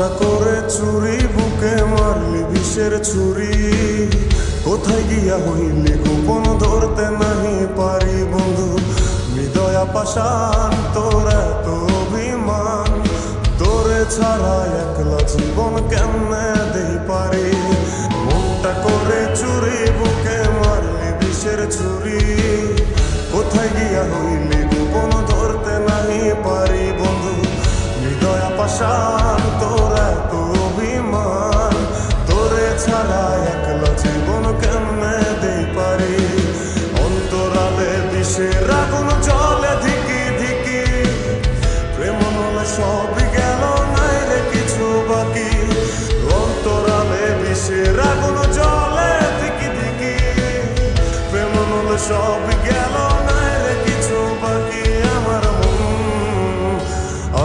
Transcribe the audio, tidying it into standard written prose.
মনটা করে চুরি বুকে মারলি বিষের ছুরি কোথায় গিয়া হইলি গোপন ধরতে নাহি পারি বন্ধু হৃদয়া পাষাণ তোর এত অভিমান তোরে ছাড়া একলা জীবন কেমনে দেই পারি মনটা করে চুরি বুকে মারলি বিষের ছুরি কোথায় গিয়া হইলি গোপন ধরতে নাহি পারি বন্ধু হৃদয়া পাষাণ তোর এত অভিমান তোরে ছাড়া একলা জীবন কেমনে দেই পারি অন্তরালে বিষের আগুন জ্বলে ধিকি ধিকি প্রেম নলে সব গেল নাই রে কিছু বাকি অন্তরালে বিষের আগুন জ্বলে ধিকি ধিকি প্রেম নলে সব